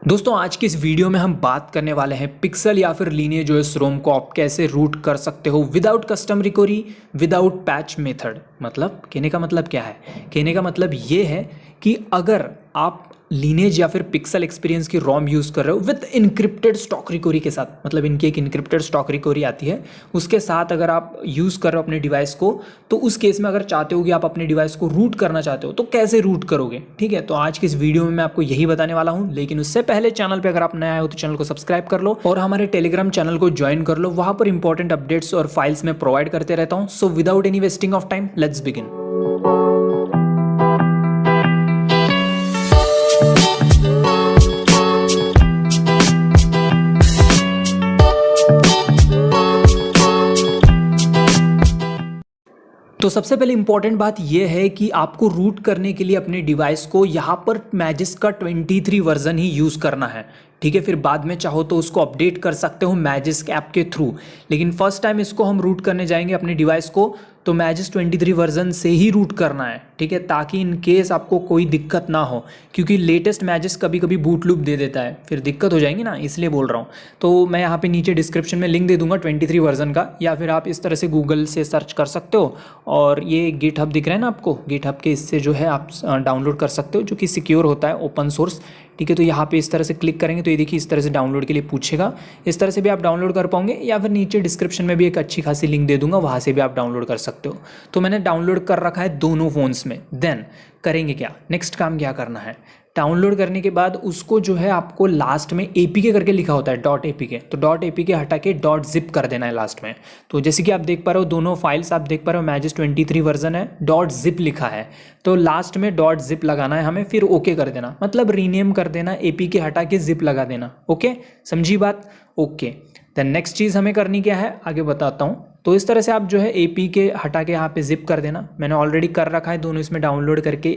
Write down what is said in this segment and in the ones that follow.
दोस्तों आज की इस वीडियो में हम बात करने वाले हैं पिक्सल या फिर लीनियज ओएस रोम को आप कैसे रूट कर सकते हो without custom recovery without patch method. मतलब कहने का मतलब क्या है? कहने का मतलब ये है कि अगर आप लीनेज या फिर पिक्सल एक्सपीरियंस की रोम यूज़ कर रहे हो विद इनक्रिप्टेड स्टॉक रिकवरी के साथ, मतलब इनकी एक इनक्रिप्टेड स्टॉक रिकवरी आती है, उसके साथ अगर आप यूज़ कर रहे हो अपने डिवाइस को, तो उस केस में अगर चाहते हो कि आप अपने डिवाइस को रूट करना चाहते हो तो कैसे रूट करोगे। ठीक है, तो आज की इस वीडियो में मैं आपको यही बताने वाला हूँ। लेकिन उससे पहले चैनल पर अगर आप नए आए हो तो चैनल को सब्सक्राइब कर लो और हमारे टेलीग्राम चैनल को ज्वाइन कर लो। वहाँ पर इंपॉर्टेंट अपडेट्स और फाइल्स में प्रोवाइड करते रहता हूँ। So without any wasting of time let's begin. तो सबसे पहले इंपॉर्टेंट बात यह है कि आपको रूट करने के लिए अपने डिवाइस को यहाँ पर मैजिस्क का 23 वर्जन ही यूज़ करना है। ठीक है, फिर बाद में चाहो तो उसको अपडेट कर सकते हो मैजिस्क ऐप के थ्रू, लेकिन फर्स्ट टाइम इसको हम रूट करने जाएंगे अपने डिवाइस को तो मैजिस्क 23 वर्जन से ही रूट करना है। ठीक है, ताकि इन केस आपको कोई दिक्कत ना हो, क्योंकि लेटेस्ट मैजिस्क कभी कभी बूट लूप दे देता है, फिर दिक्कत हो जाएंगी ना, इसलिए बोल रहा हूँ। तो मैं यहाँ पे नीचे डिस्क्रिप्शन में लिंक दे दूंगा 23 वर्जन का, या फिर आप इस तरह से गूगल से सर्च कर सकते हो। और ये गिटहब दिख रहा है ना आपको, गिटहब के इससे जो है आप डाउनलोड कर सकते हो, जो कि सिक्योर होता है, ओपन सोर्स। ठीक है, तो यहाँ पे इस तरह से क्लिक करेंगे तो ये देखिए इस तरह से डाउनलोड के लिए पूछेगा। इस तरह से भी आप डाउनलोड कर पाओगे, या फिर नीचे डिस्क्रिप्शन में भी एक अच्छी खासी लिंक दे दूंगा, वहाँ से भी आप डाउनलोड कर सकते हो। तो मैंने डाउनलोड कर रखा है दोनों फ़ोन्स में। देन करेंगे क्या, नेक्स्ट काम क्या करना है, डाउनलोड करने के बाद उसको जो है आपको लास्ट में APK करके लिखा होता है .apk, तो .apk हटा के .zip कर देना है लास्ट में। तो जैसे कि आप देख पा रहे हो दोनों फाइल्स आप देख पा रहे हो, मैजिस्क 23 वर्जन है, .zip लिखा है, तो लास्ट में .zip लगाना है हमें, फिर ओके कर देना, मतलब रीनेम कर देना, APK हटा के zip लगा देना। ओके, समझी बात? ओके, देन नेक्स्ट चीज़ हमें करनी क्या है आगे बताता हूँ। तो इस तरह से आप जो है APK हटा के यहाँ पे जिप कर देना। मैंने ऑलरेडी कर रखा है, दोनों इसमें डाउनलोड करके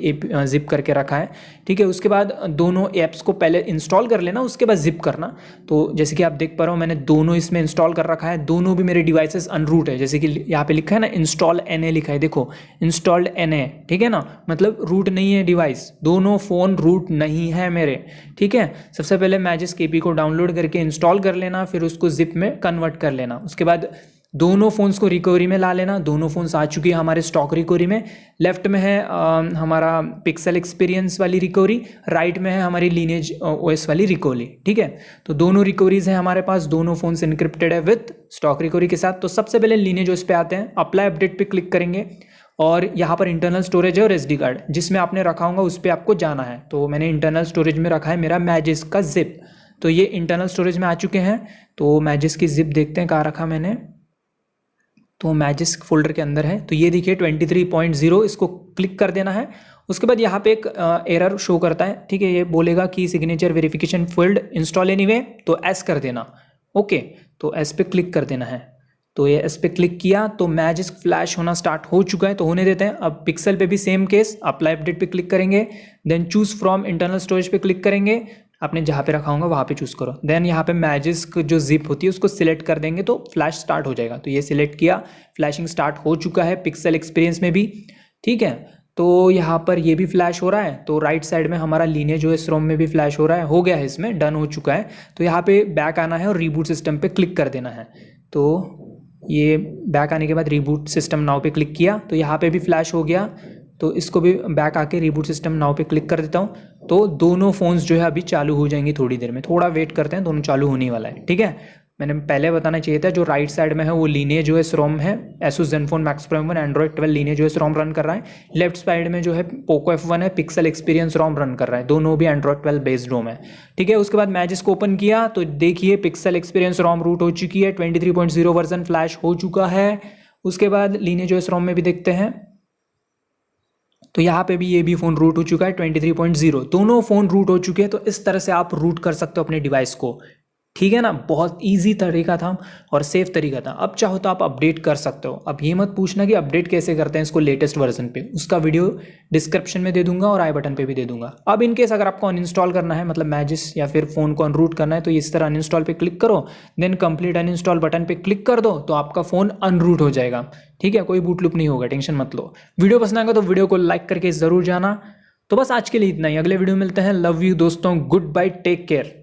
जिप करके रखा है। ठीक है, उसके बाद दोनों ऐप्स को पहले इंस्टॉल कर लेना, उसके बाद जिप करना। तो जैसे कि आप देख पा रहे हो मैंने दोनों इसमें इंस्टॉल कर रखा है, दोनों भी मेरे डिवाइसेस अनरूट है। जैसे कि यहाँ पे लिखा है ना इंस्टॉल NA लिखा है, देखो इंस्टॉल्ड NA, ठीक है ना, मतलब रूट नहीं है डिवाइस, दोनों फ़ोन रूट नहीं है मेरे। ठीक है, सबसे पहले मैजिस्क APK को डाउनलोड करके इंस्टॉल कर लेना, फिर उसको जिप में कन्वर्ट कर लेना। उसके बाद दोनों फ़ोन्स को रिकवरी में ला लेना। दोनों फ़ोन्स आ चुकी है हमारे स्टॉक रिकवरी में। लेफ्ट में है हमारा पिक्सल एक्सपीरियंस वाली रिकवरी, राइट में है हमारी लीनेज OS वाली रिकवरी। ठीक है, तो दोनों रिकवरीज हैं हमारे पास, दोनों फ़ोन्स इनक्रिप्टेड है विथ स्टॉक रिकवरी के साथ। तो सबसे पहले लीनेज OS पे आते हैं, अप्लाई अपडेट पे क्लिक करेंगे और यहाँ पर इंटरनल स्टोरेज है और SD कार्ड जिसमें आपने रखा होगा उस पर आपको जाना है। तो मैंने इंटरनल स्टोरेज में रखा है मेरा मैजिस्क का जिप, तो ये इंटरनल स्टोरेज में आ चुके हैं। तो मैजिस्क की जिप देखते हैं कहाँ रखा मैंने, तो मैजिस्क फोल्डर के अंदर है। तो ये देखिए 23.0, इसको क्लिक कर देना है। उसके बाद यहाँ पे एक एरर शो करता है। ठीक है, ये बोलेगा कि signature verification field install anyway, तो एस कर देना। ओके, तो एस पे क्लिक कर देना है। तो ये एस पे क्लिक किया तो मैजिस्क फ्लैश होना स्टार्ट हो चुका है, तो होने देते हैं। अब पिक्सल पे भी सेम केस, अप्लाई अपडेट पे क्लिक करेंगे, then choose from internal storage पे क्लिक करेंगे, आपने जहाँ पे रखा होगा वहाँ पे चूज़ करो। देन यहाँ पे मैजिस्क जो जिप होती है उसको सिलेक्ट कर देंगे तो फ्लैश स्टार्ट हो जाएगा। तो ये सिलेक्ट किया, फ्लैशिंग स्टार्ट हो चुका है पिक्सल एक्सपीरियंस में भी। ठीक है, तो यहाँ पर ये भी फ्लैश हो रहा है, तो राइट साइड में हमारा लीनेज OS रोम में भी फ्लैश हो रहा है, हो गया है, इसमें डन हो चुका है। तो यहाँ पे बैक आना है और रीबूट सिस्टम पे क्लिक कर देना है। तो ये बैक आने के बाद रीबूट सिस्टम नाउ पे क्लिक किया तो यहाँ पे भी फ्लैश हो गया। तो इसको भी बैक आके रीबूट सिस्टम नाउ पे क्लिक कर देता हूँ, तो दोनों फ़ोन्स जो है अभी चालू हो जाएंगे थोड़ी देर में। थोड़ा वेट करते हैं, दोनों चालू होने वाला है। ठीक है, मैंने पहले बताना चाहिए था, जो राइट साइड में है वो लीनेज OS रोम है, Asus Zenfone Max Pro M1 Android 12 lineage OS रोम रन कर रहा है। लेफ्ट साइड में जो है पोको F1 है, पिक्सल एक्सपीरियंस रोम रन कर रहा है, दोनों भी Android 12 बेस्ड रोम है। ठीक है, उसके बाद मैजिस्क ओपन किया तो देखिए पिक्सल एक्सपीरियंस रोम रूट हो चुकी है, 23.0 वर्जन फ्लैश हो चुका है। उसके बाद लीनेज OS रोम में भी देखते हैं, तो यहाँ पे भी ये भी फ़ोन रूट हो चुका है 23.0, दोनों फ़ोन रूट हो चुके हैं। तो इस तरह से आप रूट कर सकते हो अपने डिवाइस को। ठीक है ना, बहुत इजी तरीका था और सेफ तरीका था। अब चाहो तो आप अपडेट कर सकते हो। अब ये मत पूछना कि अपडेट कैसे करते हैं इसको लेटेस्ट वर्जन पे, उसका वीडियो डिस्क्रिप्शन में दे दूंगा और आई बटन पे भी दे दूंगा। अब इनकेस अगर आपको अनइंस्टॉल करना है, मतलब मैजिस्क या फिर फ़ोन को अनरूट करना है, तो इस तरह अनइंस्टॉल पे क्लिक करो, देन कंप्लीट अनइंस्टॉल बटन पे क्लिक कर दो, तो आपका फ़ोन अनरूट हो जाएगा। ठीक है, कोई बूट लूप नहीं होगा, टेंशन मत लो। वीडियो पसंद आएगा तो वीडियो को लाइक करके ज़रूर जाना। तो बस आज के लिए इतना ही, अगले वीडियो में मिलते हैं। लव यू दोस्तों, गुड बाय, टेक केयर।